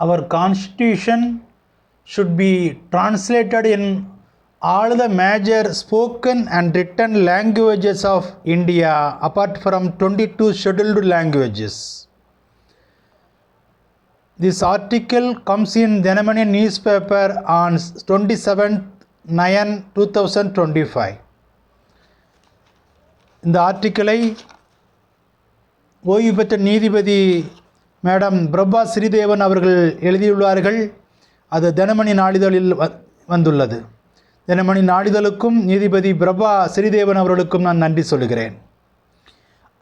our constitution should be translated in all the major spoken and written languages of India apart from 22 scheduled languages. This article comes in Dinamani newspaper on 27/9/2025. இந்த ஆர்டிக்கிளை ஓய்வு பெற்ற நீதிபதி madam Prabha Sridevan அவர்கள் எழுதியுள்ளார்கள். அது தினமணி நாளிதழில் வந்துள்ளது. தினமணி நாளிதழுக்கும் நீதிபதி பிரபா ஸ்ரீதேவன் அவர்களுக்கும் நான் நன்றி சொல்கிறேன்.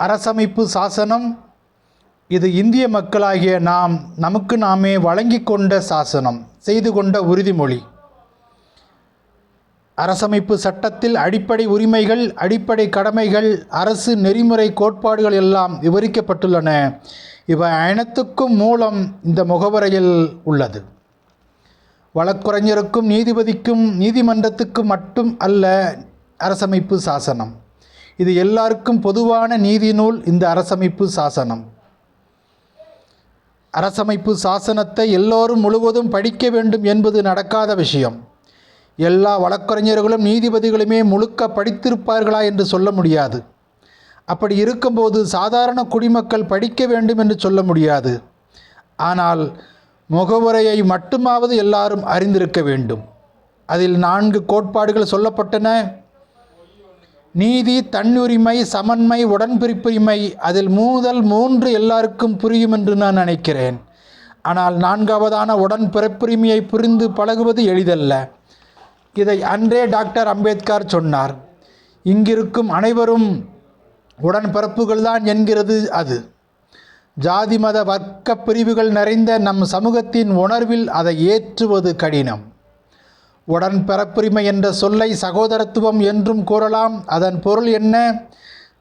அரசமைப்பு சாசனம் இது இந்திய மக்களாகிய நாம் நமக்கு நாமே வழங்கி கொண்ட சாசனம், செய்து கொண்ட உறுதிமொழி. அரசமைப்பு சட்டத்தில் அடிப்படை உரிமைகள், அடிப்படை கடமைகள், அரசு நெறிமுறை கோட்பாடுகள் எல்லாம் விவரிக்கப்பட்டுள்ளன. இவை அனைத்துக்கும் மூலம் இந்த முகவரையில் உள்ளது. வழக்குரைஞருக்கும் நீதிபதிக்கும் நீதிமன்றத்துக்கும் மட்டும் அல்ல அரசமைப்பு சாசனம். இது எல்லாருக்கும் பொதுவான நீதி நூல். இந்த அரசமைப்பு சாசனம், அரசமைப்பு சாசனத்தை எல்லோரும் முழுவதும் படிக்க வேண்டும் என்பது நடக்காத விஷயம். எல்லா வழக்கறிஞர்களும் நீதிபதிகளுமே முழுக்க படித்திருப்பார்களா என்று சொல்ல முடியாது. அப்படி இருக்கும்போது சாதாரண குடிமக்கள் படிக்க வேண்டும் என்று சொல்ல முடியாது. ஆனால் முகவுரையை மட்டுமாவது எல்லாரும் அறிந்திருக்க வேண்டும். அதில் 4 கோட்பாடுகள் சொல்லப்பட்டன. நீதி, தன்னுரிமை, சமன்மை, உடன்பிறப்புரிமை. அதில் முதல் 3 எல்லாருக்கும் புரியும் என்று நான் நினைக்கிறேன். ஆனால் 4வதான உடன்பிறப்புரிமையை புரிந்து பழகுவது எளிதல்ல. இதை அன்றே டாக்டர் அம்பேத்கர் சொன்னார். இங்கிருக்கும் அனைவரும் உடன்பிறப்புகள்தான் என்கிறது அது. ஜாதி மத வர்க்க பிரிவுகள் நிறைந்த நம் சமூகத்தின் உணர்வில் அதை ஏற்றுவது கடினம். உடன்பிறப்புரிமை என்ற சொல்லை சகோதரத்துவம் என்றும் கூறலாம். அதன் பொருள் என்ன?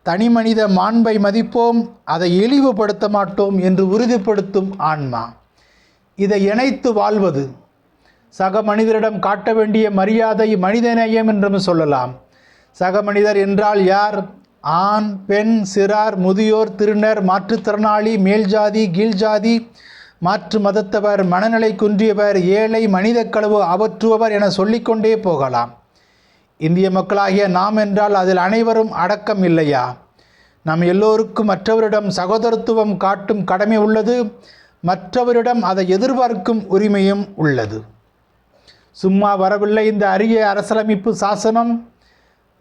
தனி மனித மாண்பை மதிப்போம், அதை இழிவுபடுத்த மாட்டோம் என்று உறுதிப்படுத்தும் ஆன்மா. இதை இணைத்து வாழ்வது. சக மனிதரிடம் காட்ட வேண்டிய மரியாதை மனிதநேயம் என்றும் சொல்லலாம். சக மனிதர் என்றால் யார்? ஆண், பெண், சிறார், முதியோர், திருநர், மாற்றுத்திறனாளி, மேல்ஜாதி, கீழ்ஜாதி, மாற்று மதத்தவர், மனநிலை குன்றியவர், ஏழை, மனித களவு அகற்றுபவர் என சொல்லிக்கொண்டே போகலாம். இந்திய மக்களாகிய நாம் என்றால் அதில் அனைவரும் அடக்கம் இல்லையா? நம் எல்லோருக்கும் மற்றவரிடம் சகோதரத்துவம் காட்டும் கடமை உள்ளது. மற்றவரிடம் அதை எதிர்பார்க்கும் உரிமையும் உள்ளது. சும்மா வரவில்லை இந்த அரிய அரசியலமைப்பு சாசனம்.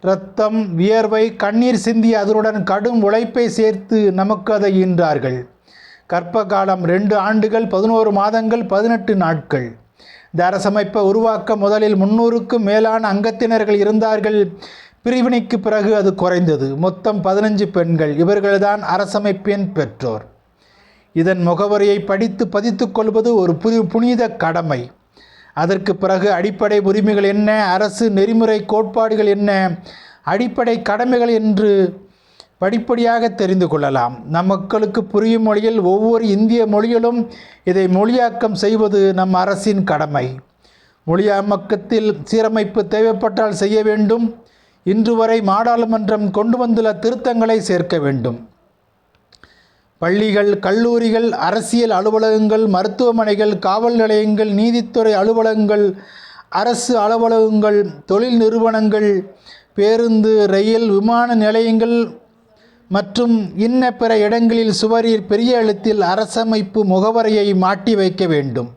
இரத்தம், வியர்வை, கண்ணீர் சிந்தி அதனுடன் கடும் உழைப்பை சேர்த்து நமக்கு அதை ஈன்றார்கள். கற்ப காலம் 2 ஆண்டுகள் 11 மாதங்கள் 18 நாட்கள். இந்த அரசமைப்பை உருவாக்க முதலில் 300க்கும் மேலான அங்கத்தினர்கள் இருந்தார்கள். பிரிவினைக்கு பிறகு அது குறைந்தது. மொத்தம் 15 பெண்கள். இவர்கள்தான் அரசமைப்பின் பெற்றோர். இதன் முகவரியை படித்து பதித்துக் கொள்வது ஒரு புனித கடமை. அதற்கு பிறகு அடிப்படை உரிமைகள் என்ன, அரசு நெறிமுறை கோட்பாடுகள் என்ன, அடிப்படை கடமைகள் என்று படிப்படியாக தெரிந்து கொள்ளலாம். நம் மக்களுக்கு புரியும் மொழியில் ஒவ்வொரு இந்திய மொழியிலும் இதை மொழியாக்கம் செய்வது நம் அரசின் கடமை. மொழியாக்கத்தில் சீரமைப்பு தேவைப்பட்டால் செய்ய வேண்டும். இன்று வரை நாடாளுமன்றம் கொண்டு வந்துள்ள திருத்தங்களை சேர்க்க வேண்டும். பள்ளிகள், கல்லூரிகள், அரசியல் அலுவலகங்கள், மருத்துவமனைகள், காவல் நிலையங்கள், நீதித்துறை அலுவலகங்கள், அரசு அலுவலகங்கள், தொழில் நிறுவனங்கள், பேருந்து, ரயில், விமான நிலையங்கள் மற்றும் இன்ன பிற இடங்களில் சுவரில் பெரிய எழுத்தில் அரசமைப்பு முகவரையை மாட்டி வைக்க வேண்டும்.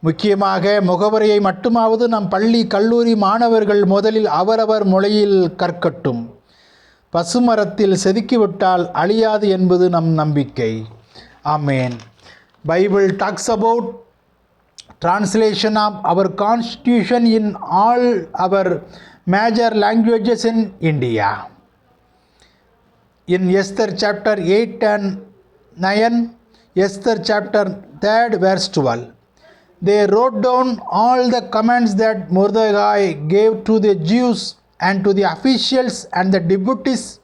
முக்கியமாக முகவரையை மட்டுமாவது நம் பள்ளி, கல்லூரி மாணவர்கள் முதலில் அவரவர் மொழியில் கற்கட்டும். பசுமரத்தில் செதுக்கிவிட்டால் அழியாது என்பது நம் நம்பிக்கை. Amen. Bible talks about translation of our constitution in all our major languages in India. In Esther chapter 8 and 9, Esther chapter 3 verse 12, they wrote down all the commands that Mordecai gave to the Jews and to the officials and the deputies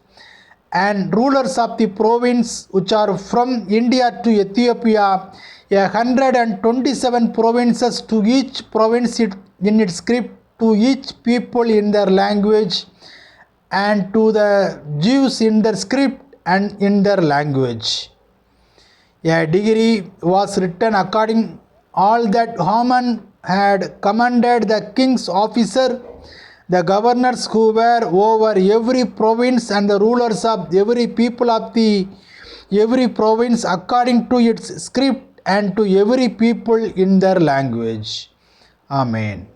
and rulers of the province which are from India to Ethiopia, 127 provinces, to each province in its script, to each people in their language, and to the Jews in their script and in their language. A decree was written according all that Haman had commanded the king's officer, the governors who were over every province, and the rulers of every people of the every province according to its script, and to every people in their language. Amen.